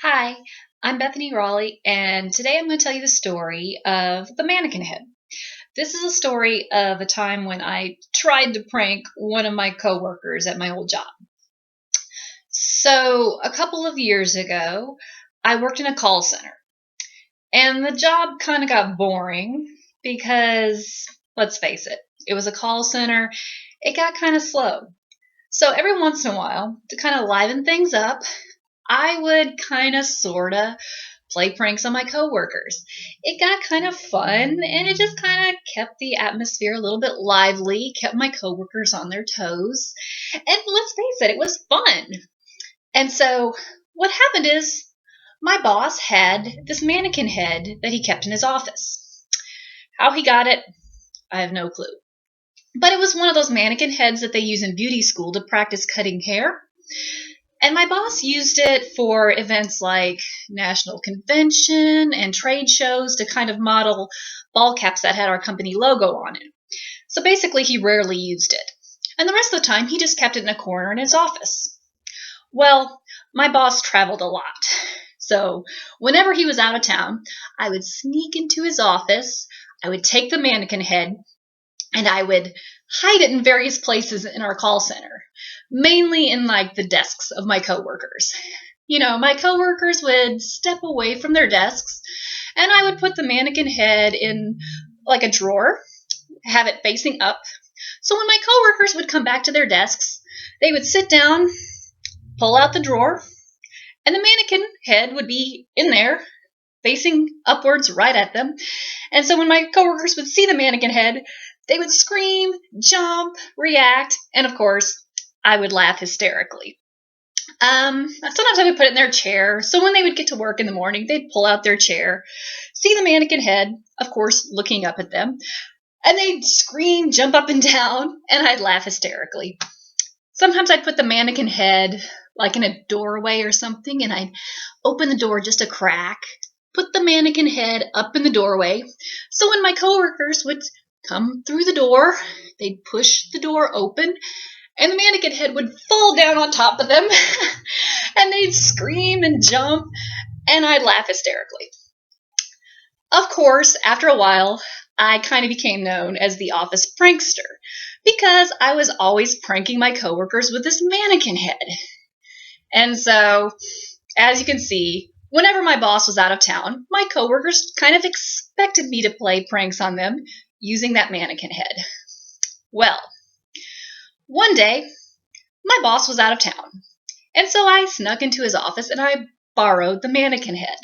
Hi, I'm Bethany Raleigh, and today I'm going to tell you the story of the Mannequin Head. This is a story of a time when I tried to prank one of my coworkers at my old job. So, a couple of years ago, I worked in a call center, and the job kind of got boring because, let's face it, it was a call center. It got kind of slow. So, every once in a while, to kind of liven things up, I would kind of, sort of play pranks on my coworkers. It got kind of fun and it just kind of kept the atmosphere a little bit lively, kept my coworkers on their toes. And let's face it, it was fun. And so what happened is my boss had this mannequin head that he kept in his office. How he got it, I have no clue. But it was one of those mannequin heads that they use in beauty school to practice cutting hair. And my boss used it for events like national convention and trade shows to kind of model ball caps that had our company logo on it. So basically, he rarely used it. And the rest of the time, he just kept it in a corner in his office. Well, my boss traveled a lot. So whenever he was out of town, I would sneak into his office, I would take the mannequin head, and I would hide it in various places in our call center, mainly in like the desks of my coworkers. My coworkers would step away from their desks and I would put the mannequin head in like a drawer, have it facing up. So when my coworkers would come back to their desks, they would sit down, pull out the drawer, and the mannequin head would be in there facing upwards right at them. And so when my coworkers would see the mannequin head, they would scream, jump, react, and of course, I would laugh hysterically. Sometimes I would put it in their chair, so when they would get to work in the morning, they'd pull out their chair, see the mannequin head, of course, looking up at them, and they'd scream, jump up and down, and I'd laugh hysterically. Sometimes I'd put the mannequin head like in a doorway or something, and I'd open the door just a crack, put the mannequin head up in the doorway, so when my coworkers would come through the door, they'd push the door open, and the mannequin head would fall down on top of them, and they'd scream and jump, and I'd laugh hysterically. Of course, after a while, I kind of became known as the office prankster, because I was always pranking my coworkers with this mannequin head. And so, as you can see, whenever my boss was out of town, my coworkers kind of expected me to play pranks on them using that mannequin head. Well, one day, my boss was out of town, and so I snuck into his office and I borrowed the mannequin head.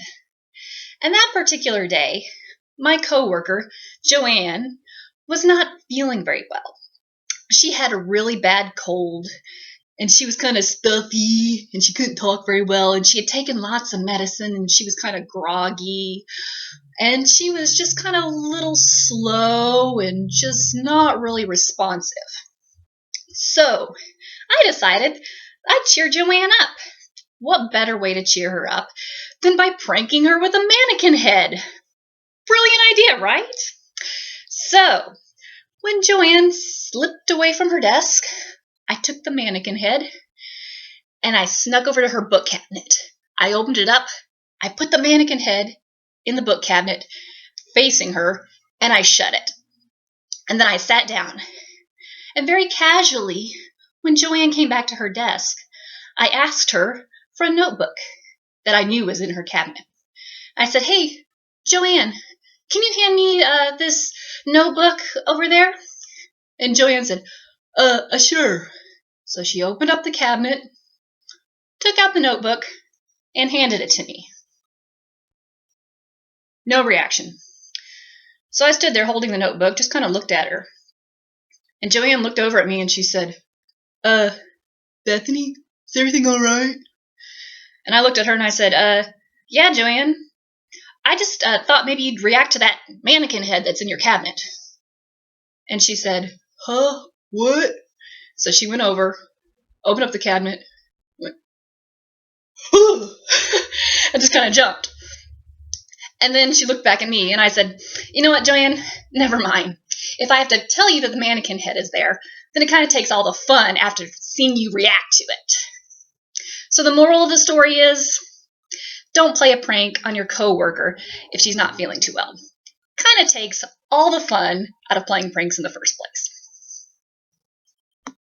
And that particular day, my coworker, Joanne, was not feeling very well. She had a really bad cold, and she was kind of stuffy, and she couldn't talk very well, and she had taken lots of medicine, and she was kind of groggy, and she was just kind of a little slow and just not really responsive. So I decided I'd cheer Joanne up. What better way to cheer her up than by pranking her with a mannequin head? Brilliant idea, right? So when Joanne slipped away from her desk, I took the mannequin head and I snuck over to her book cabinet. I opened it up, I put the mannequin head in the book cabinet facing her, and I shut it. And then I sat down. And very casually, when Joanne came back to her desk, I asked her for a notebook that I knew was in her cabinet. I said, "Hey, Joanne, can you hand me this notebook over there?" And Joanne said, sure." So she opened up the cabinet, took out the notebook, and handed it to me. No reaction. So I stood there holding the notebook, just kind of looked at her. And Joanne looked over at me and she said, "Bethany, is everything all right?" And I looked at her and I said, "Yeah, Joanne. I just thought maybe you'd react to that mannequin head that's in your cabinet." And she said, "Huh? What?" So she went over, opened up the cabinet, went, and just kind of jumped. And then she looked back at me and I said, "You know what, Joanne? Never mind. If I have to tell you that the mannequin head is there, then it kind of takes all the fun after seeing you react to it." So the moral of the story is, don't play a prank on your coworker if she's not feeling too well. Kind of takes all the fun out of playing pranks in the first place.